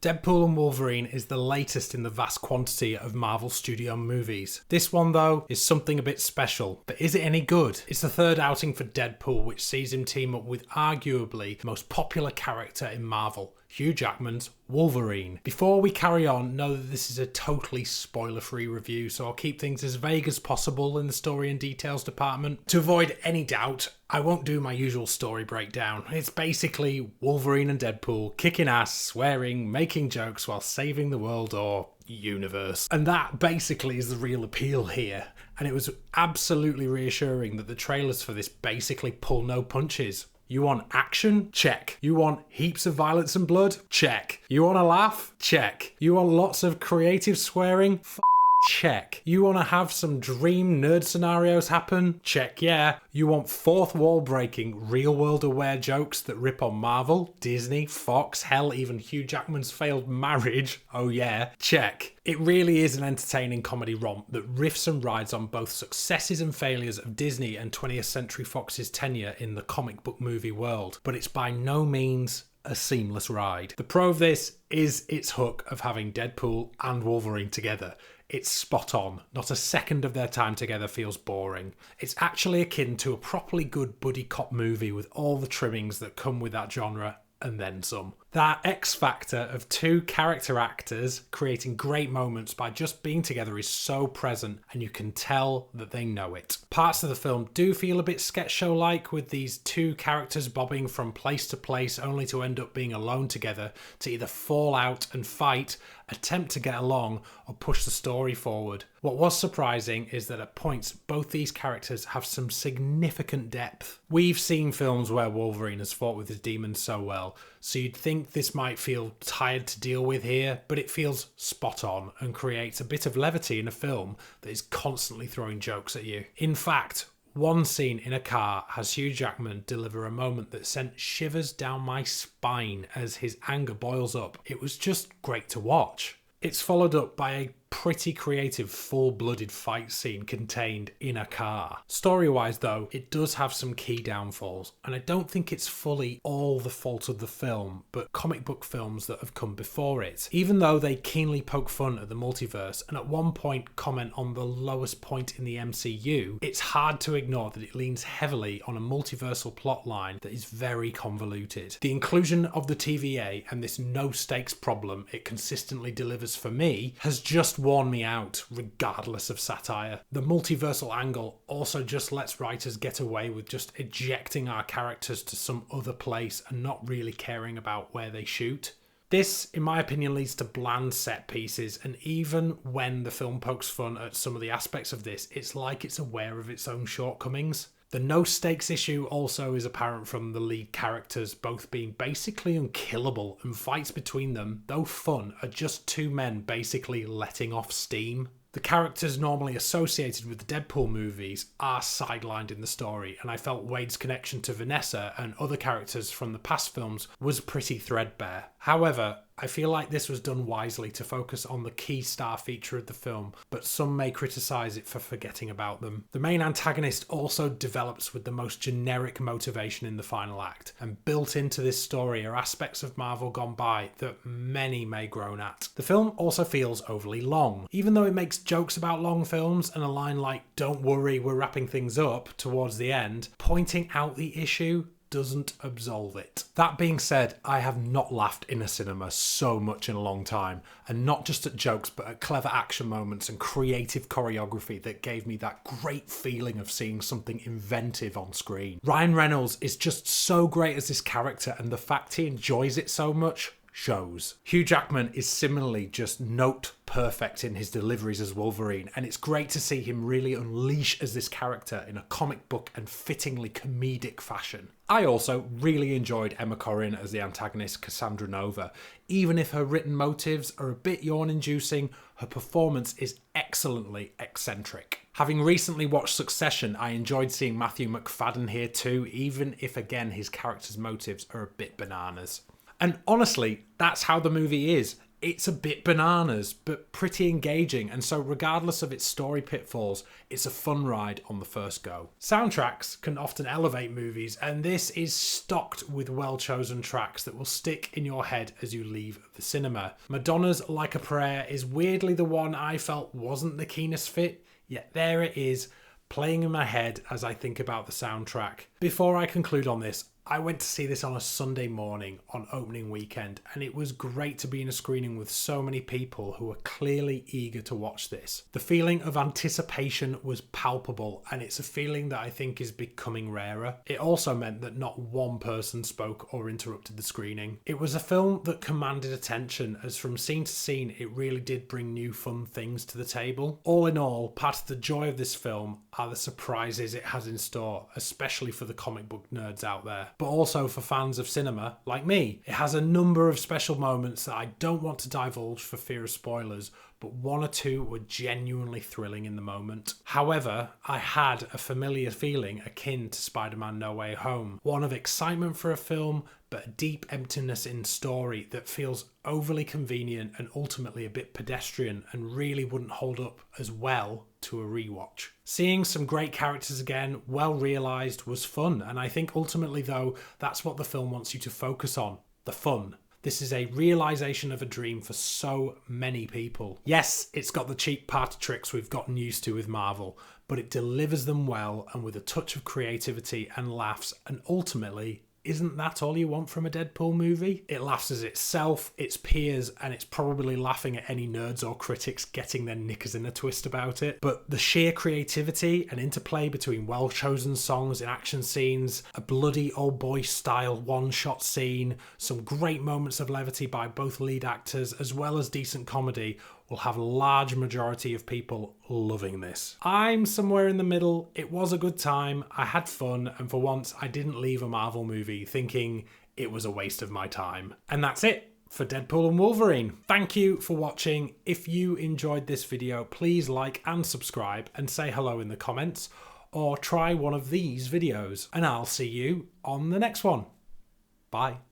Deadpool and Wolverine is the latest in the vast quantity of Marvel Studio movies. This one, though, is something a bit special. But is it any good? It's the third outing for Deadpool, which sees him team up with arguably the most popular character in Marvel, Hugh Jackman's Wolverine. Before we carry on, know that this is a totally spoiler-free review, so I'll keep things as vague as possible in the story and details department. To avoid any doubt, I won't do my usual story breakdown. It's basically Wolverine and Deadpool kicking ass, swearing, making jokes while saving the world or universe. And that basically is the real appeal here. And it was absolutely reassuring that the trailers for this basically pull no punches. You want action? Check. You want heaps of violence and blood? Check. You want a laugh? Check. You want lots of creative swearing? Check. You want to have some dream nerd scenarios happen? Check, yeah. You want fourth wall breaking, real world aware jokes that rip on Marvel, Disney, Fox, hell, even Hugh Jackman's failed marriage? Oh yeah. Check. It really is an entertaining comedy romp that riffs and rides on both successes and failures of Disney and 20th Century Fox's tenure in the comic book movie world, but it's by no means a seamless ride. The pro of this is its hook of having Deadpool and Wolverine together. It's spot on. Not a second of their time together feels boring. It's actually akin to a properly good buddy cop movie with all the trimmings that come with that genre, and then some. That X factor of two character actors creating great moments by just being together is so present, and you can tell that they know it. Parts of the film do feel a bit sketch show-like, with these two characters bobbing from place to place only to end up being alone together to either fall out and fight, attempt to get along, or push the story forward. What was surprising is that at points both these characters have some significant depth. We've seen films where Wolverine has fought with his demons so well, so you'd think this might feel tired to deal with here, but it feels spot on and creates a bit of levity in a film that is constantly throwing jokes at you. In fact, one scene in a car has Hugh Jackman deliver a moment that sent shivers down my spine as his anger boils up. It was just great to watch. It's followed up by a pretty creative full-blooded fight scene contained in a car. Story-wise though, it does have some key downfalls, and I don't think it's fully all the fault of the film, but comic book films that have come before it. Even though they keenly poke fun at the multiverse, and at one point comment on the lowest point in the MCU, it's hard to ignore that it leans heavily on a multiversal plotline that is very convoluted. The inclusion of the TVA and this no-stakes problem it consistently delivers for me has just worn me out, regardless of satire. The multiversal angle also just lets writers get away with just ejecting our characters to some other place and not really caring about where they shoot. This, in my opinion, leads to bland set pieces, and even when the film pokes fun at some of the aspects of this, it's like it's aware of its own shortcomings. The no-stakes issue also is apparent from the lead characters both being basically unkillable, and fights between them, though fun, are just two men basically letting off steam. The characters normally associated with the Deadpool movies are sidelined in the story, and I felt Wade's connection to Vanessa and other characters from the past films was pretty threadbare. However, I feel like this was done wisely to focus on the key star feature of the film, but some may criticise it for forgetting about them. The main antagonist also develops with the most generic motivation in the final act, and built into this story are aspects of Marvel gone by that many may groan at. The film also feels overly long. Even though it makes jokes about long films and a line like "Don't worry, we're wrapping things up" towards the end, pointing out the issue doesn't absolve it. That being said, I have not laughed in a cinema so much in a long time, and not just at jokes but at clever action moments and creative choreography that gave me that great feeling of seeing something inventive on screen. Ryan Reynolds is just so great as this character, and the fact he enjoys it so much shows. Hugh Jackman is similarly just note perfect in his deliveries as Wolverine, and it's great to see him really unleash as this character in a comic book and fittingly comedic fashion. I also really enjoyed Emma Corrin as the antagonist Cassandra Nova. Even if her written motives are a bit yawn-inducing, her performance is excellently eccentric. Having recently watched Succession, I enjoyed seeing Matthew Macfadyen here too, even if again his character's motives are a bit bananas. And honestly, that's how the movie is. It's a bit bananas, but pretty engaging, and so regardless of its story pitfalls, it's a fun ride on the first go. Soundtracks can often elevate movies, and this is stocked with well-chosen tracks that will stick in your head as you leave the cinema. Madonna's Like a Prayer is weirdly the one I felt wasn't the keenest fit, yet there it is, playing in my head as I think about the soundtrack. Before I conclude on this, I went to see this on a Sunday morning on opening weekend, and it was great to be in a screening with so many people who were clearly eager to watch this. The feeling of anticipation was palpable, and it's a feeling that I think is becoming rarer. It also meant that not one person spoke or interrupted the screening. It was a film that commanded attention, as from scene to scene it really did bring new fun things to the table. All in all, part of the joy of this film are the surprises it has in store, especially for the comic book nerds out there, but also for fans of cinema like me. It has a number of special moments that I don't want to divulge for fear of spoilers, but one or two were genuinely thrilling in the moment. However, I had a familiar feeling akin to Spider-Man No Way Home, one of excitement for a film, but a deep emptiness in story that feels overly convenient and ultimately a bit pedestrian and really wouldn't hold up as well to a rewatch. Seeing some great characters again, well realised, was fun, and I think ultimately though, that's what the film wants you to focus on, the fun. This is a realisation of a dream for so many people. Yes, it's got the cheap party tricks we've gotten used to with Marvel, but it delivers them well and with a touch of creativity and laughs, and ultimately, isn't that all you want from a Deadpool movie? It laughs at itself, its peers, and it's probably laughing at any nerds or critics getting their knickers in a twist about it. But the sheer creativity and interplay between well-chosen songs in action scenes, a bloody old boy style one-shot scene, some great moments of levity by both lead actors, as well as decent comedy, will have a large majority of people loving this. I'm somewhere in the middle. It was a good time, I had fun, and for once I didn't leave a Marvel movie thinking it was a waste of my time. And that's it for Deadpool and Wolverine. Thank you for watching. If you enjoyed this video, please like and subscribe and say hello in the comments, or try one of these videos, and I'll see you on the next one. Bye.